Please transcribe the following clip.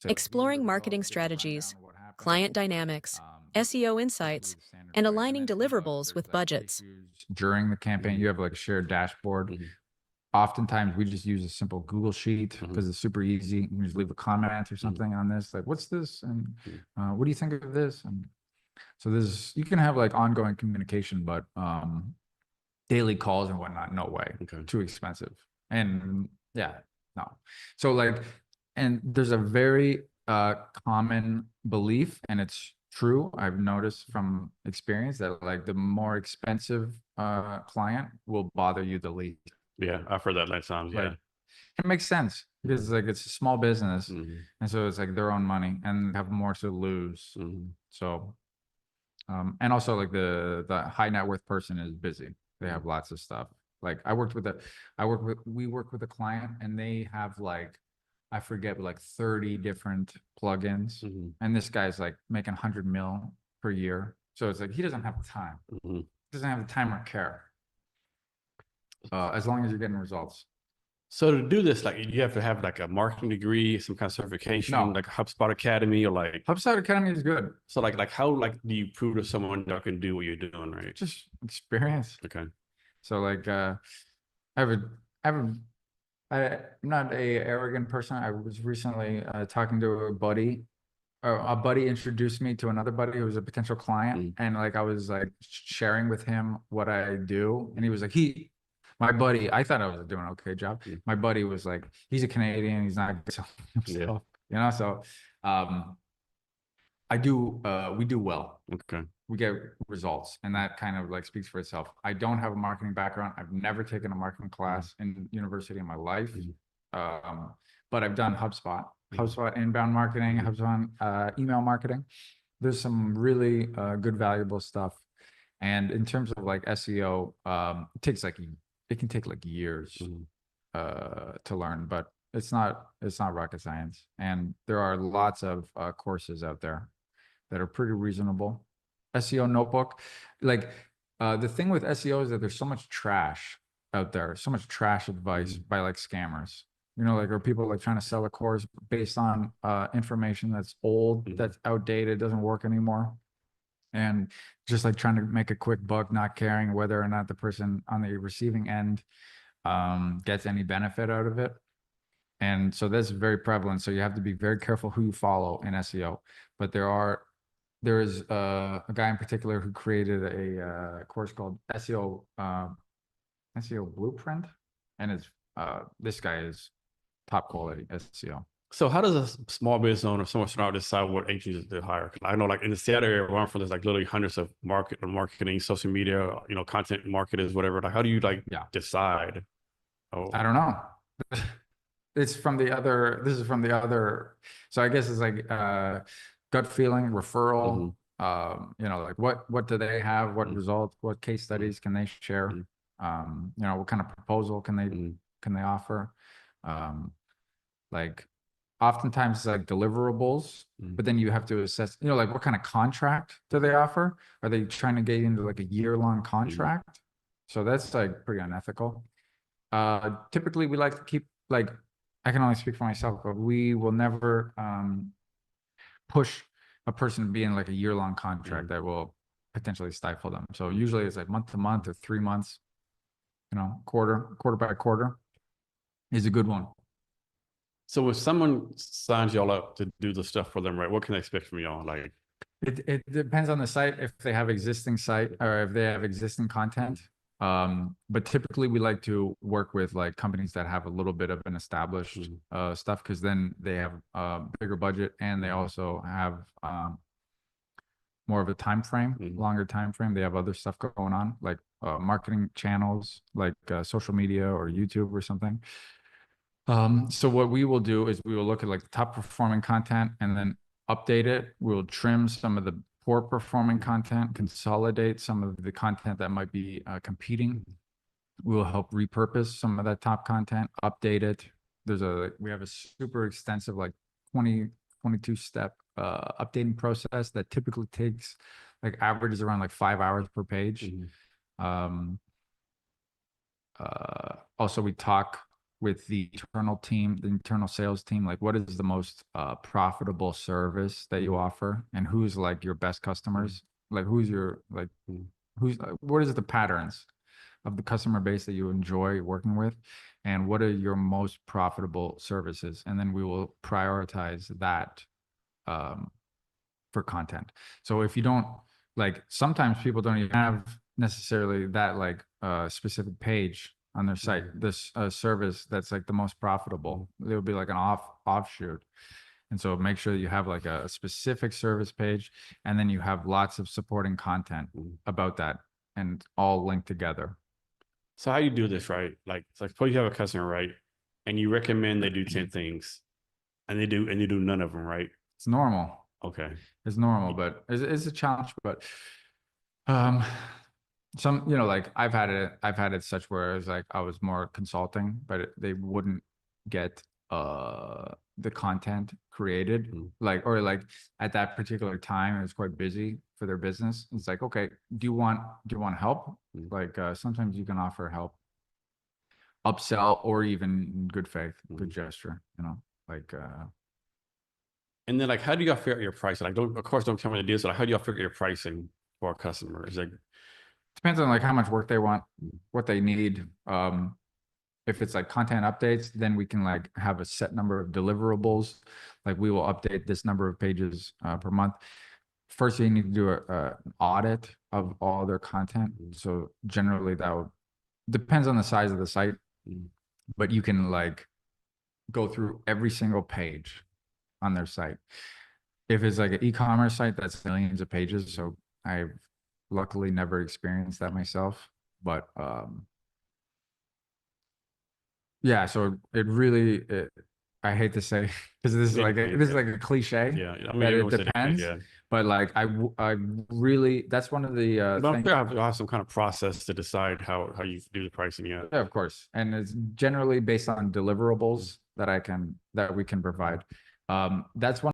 So these are the Exploring marketing results, here's a strategies, rundown of what happened. client dynamics, SEO This is insights, the standard and way. And aligning then, you know, if deliverables there's with like budgets. issues during the campaign, you have like a shared dashboard. Oftentimes we just use a simple Google sheet because it's super easy. You can just leave a comment or something on this, like, what's this? And what do you think of this? And so there's, you can have like ongoing communication, but daily calls and whatnot, no way. Okay. Too expensive. And yeah, no. So like, and there's a very common belief, and it's true, I've noticed from experience, that like the more expensive client will bother you the least. Yeah, I've heard that many times. Yeah. Like, it makes sense because like it's a small business, and so it's like their own money and have more to lose. So and also like the high net worth person is busy. They have lots of stuff. Like we work with a client, and they have like, I forget, but like 30 different plugins. And this guy's like making 100 mil per year. So it's like, he doesn't have the time. He doesn't have the time or care. As long as you're getting results. So to do this, like, you have to have like a marketing degree, some kind of certification, No. like HubSpot Academy, or like HubSpot Academy is good. So like how like do you prove to someone that can do what you're doing, right? Just experience. Okay. So like I'm not a arrogant person. I was recently talking to a buddy. A buddy introduced me to another buddy who was a potential client, and like I was like sharing with him what I do, and he was like, my buddy, I thought I was doing an okay job. My buddy was like, he's a Canadian, he's not good himself, you know. So we do well. Okay. We get results, and that kind of like speaks for itself. I don't have a marketing background. I've never taken a marketing class in university in my life. But I've done HubSpot inbound marketing, HubSpot email marketing. There's some really good, valuable stuff. And in terms of like SEO, it can take like years to learn, but it's not rocket science. And there are lots of courses out there that are pretty reasonable. SEO notebook, like the thing with SEO is that there's so much trash out there, so much trash advice by like scammers, you know, like, or people like trying to sell a course based on information that's old, that's outdated, doesn't work anymore, and just like trying to make a quick buck, not caring whether or not the person on the receiving end gets any benefit out of it. And so that's very prevalent. So you have to be very careful who you follow in SEO. But there is a guy in particular who created a course called SEO Blueprint, and it's this guy is top quality SEO. So how does a small business owner, someone starting to decide what agencies to hire? I know, like in the Seattle area where I'm from, there's like literally hundreds of marketing, social media, you know, content marketers, whatever. Like, how do you like decide? I don't know. It's from the other. This is from the other. So I guess it's like gut feeling, referral. You know, like what do they have? What results? What case studies can they share? You know, what kind of proposal can they offer? Like, oftentimes it's like deliverables, but then you have to assess, you know, like what kind of contract do they offer? Are they trying to get into like a year-long contract? So that's like pretty unethical. Typically we like to keep, like, I can only speak for myself, but we will never push a person to be in like a year-long contract that will potentially stifle them. So usually it's like month to month or 3 months, you know, quarter by quarter is a good one. So if someone signs y'all up to do the stuff for them, right, what can they expect from y'all? Like, it depends on the site, if they have existing site or if they have existing content. But typically we like to work with like companies that have a little bit of an established stuff, because then they have a bigger budget, and they also have more of a time frame, longer time frame. They have other stuff going on, like marketing channels, like social media or YouTube or something. So what we will do is we will look at like the top performing content and then update it. We'll trim some of the poor performing content, consolidate some of the content that might be competing. We'll help repurpose some of that top content, update it. We have a super extensive, like 22 step updating process that typically takes, like, averages around like 5 hours per page. Also we talk with the internal sales team, like what is the most profitable service that you offer, and who's like your best customers? Like who's your like what is the patterns of the customer base that you enjoy working with, and what are your most profitable services? And then we will prioritize that for content. So if you don't like, sometimes people don't even have necessarily that like specific page on their site, this service that's like the most profitable. It would be like an offshoot. And so make sure that you have like a specific service page, and then you have lots of supporting content about that, and all linked together. So how you do this, right? Like, suppose you have a customer, right? And you recommend they do 10 things, and they do none of them, right? It's normal. Okay. It's normal, but it's a challenge. But some, you know, like I've had it such where it's like I was more consulting, but they wouldn't get the content created, like, or like at that particular time it was quite busy for their business. It's like, okay, do you want help? Like sometimes you can offer help, upsell, or even in good faith, good gesture, you know, like and then like, how do y'all figure out your pricing? Like, don't tell me the deal. So like, how do y'all figure your pricing for a customer? Is like, depends on like how much work they want, what they need. If it's like content updates, then we can like have a set number of deliverables. Like we will update this number of pages per month. First, you need to do an audit of all their content. So generally that would, depends on the size of the site, but you can like go through every single page on their site. If it's like an e-commerce site, that's millions of pages. So I've luckily never experienced that myself, but yeah, so it really, I hate to say, because this is like a cliche. yeah, I mean, that it everyone said depends. yeah. But like I really, that's one of the But I'm things. sure you'll have some kind of process to decide how you do the pricing. Yeah. Yeah, of course, and it's generally based on deliverables that we can provide. That's one.